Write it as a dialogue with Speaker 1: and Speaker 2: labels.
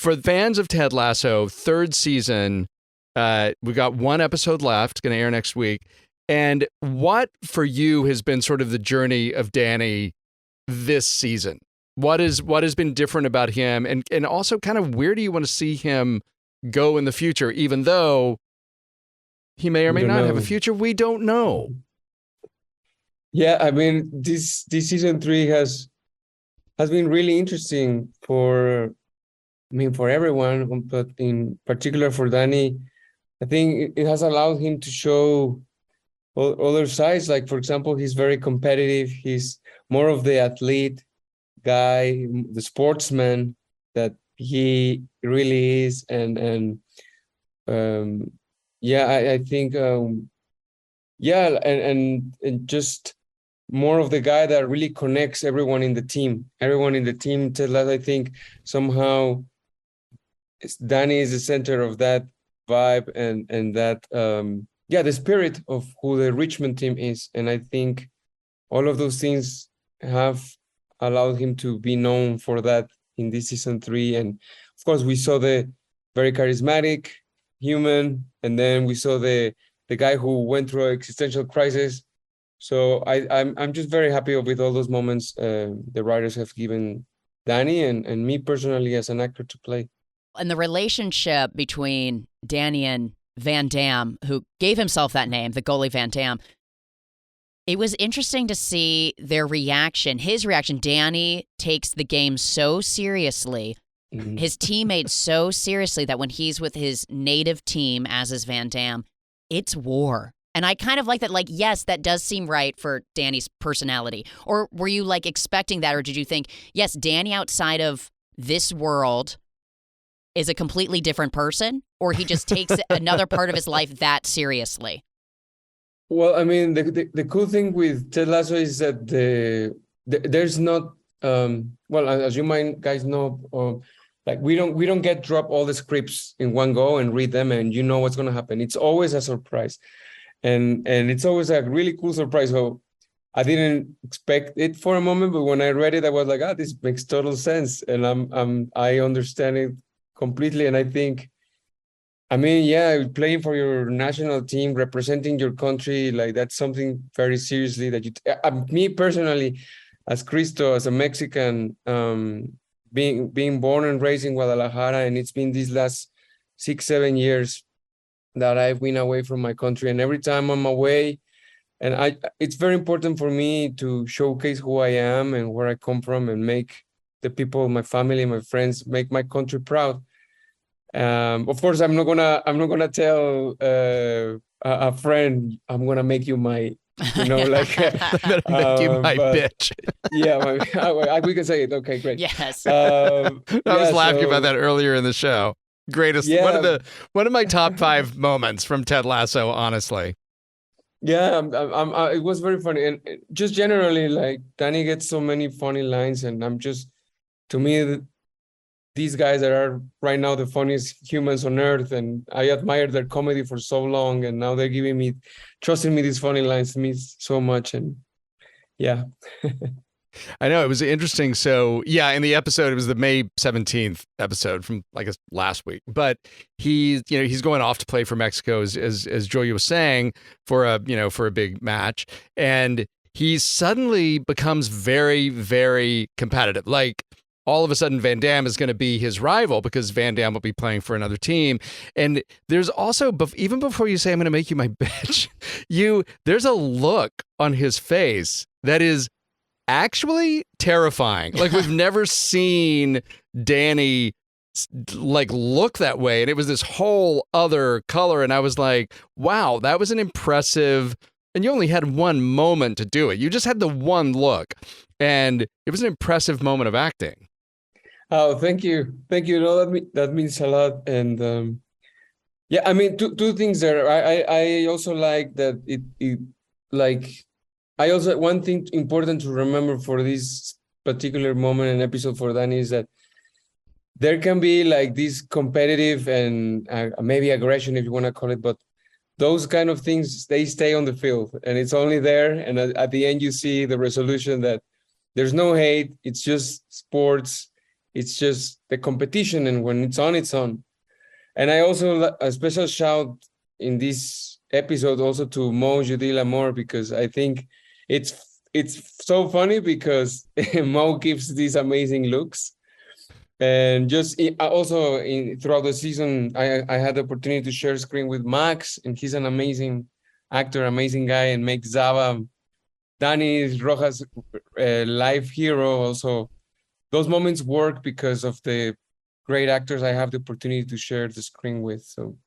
Speaker 1: for fans of Ted Lasso, third season, we got one episode left, going to air next week. And what for you has been sort of the journey of Dani this season? What has been different about him? And also kind of where do you want to see him go in the future, even though he may or may not have a future? We don't know.
Speaker 2: Yeah, I mean, this season 3 has been really interesting for everyone, but in particular for Dani. I think it has allowed him to show other sides. Like, for example, he's very competitive. He's more of the athlete guy, the sportsman that he really is. And I think, and just more of the guy that really connects everyone in the team. Ted Lasso, I think somehow Dani is the center of that vibe and that the spirit of who the Richmond team is. And I think all of those things have allowed him to be known for that in this season 3. And of course we saw the very charismatic human, and then we saw the guy who went through an existential crisis. So I'm just very happy with all those moments the writers have given Dani and me personally as an actor to play.
Speaker 3: And the relationship between Dani and Van Damme, who gave himself that name, the goalie Van Damme, it was interesting to see their reaction, his reaction. Dani takes the game so seriously, his teammates so seriously, that when he's with his native team, as is Van Damme, it's war. And I kind of like that, like, yes, that does seem right for Dani's personality. Or were you like expecting that? Or did you think, yes, Dani outside of this world is a completely different person, or he just takes another part of his life that seriously?
Speaker 2: Well, I mean, the cool thing with Ted Lasso is that there's not as you guys know, like we don't get drop all the scripts in one go and read them and you know what's going to happen. It's always a surprise, and it's always a really cool surprise. So I didn't expect it for a moment, but when I read it, I was like, this makes total sense, and I understand it completely. And I think, I mean, playing for your national team, representing your country, like that's something very seriously that you, me personally, as Cristo, as a Mexican, being born and raised in Guadalajara, and it's been these last 6-7 years that I've been away from my country, and every time I'm away, and it's very important for me to showcase who I am and where I come from, and make the people, my family, my friends, make my country proud. Of course, I'm not gonna tell a friend I'm gonna make you my, like
Speaker 1: I'm gonna make you my bitch.
Speaker 2: We can say it. Okay, great.
Speaker 3: Yes.
Speaker 1: I was laughing about that earlier in the show. Greatest, one of my top 5 moments from Ted Lasso, honestly.
Speaker 2: Yeah, it was very funny, and just generally, like, Dani gets so many funny lines, and to me, these guys that are right now the funniest humans on earth, and I admired their comedy for so long, and now they're trusting me these funny lines means so much, and yeah.
Speaker 1: I know, it was interesting. So in the episode, it was the May 17th episode from, I guess, last week, but he's going off to play for Mexico, as Julia was saying, for a big match, and he suddenly becomes very, very competitive. Like, all of a sudden, Van Damme is going to be his rival because Van Damme will be playing for another team. And there's also, even before you say, I'm going to make you my bitch, there's a look on his face that is actually terrifying. Like, we've never seen Dani like look that way. And it was this whole other color. And I was like, wow, that was an impressive, and you only had one moment to do it. You just had the one look. And it was an impressive moment of acting.
Speaker 2: Oh, thank you. No, that means a lot. And I mean, two things there. I also like that it like, I also, one thing important to remember for this particular moment and episode for Dani is that there can be like this competitive and maybe aggression, if you want to call it, but those kind of things, they stay on the field, and it's only there. And at the end, you see the resolution that there's no hate. It's just sports. It's just the competition, and when it's on, it's on. And I also a special shout in this episode also to Mo Judy Lamore, because I think it's so funny because Mo gives these amazing looks. And just also throughout the season, I had the opportunity to share screen with Max, and he's an amazing actor, amazing guy, and make Zava, Dani Rojas, live hero. Also, those moments work because of the great actors I have the opportunity to share the screen with. So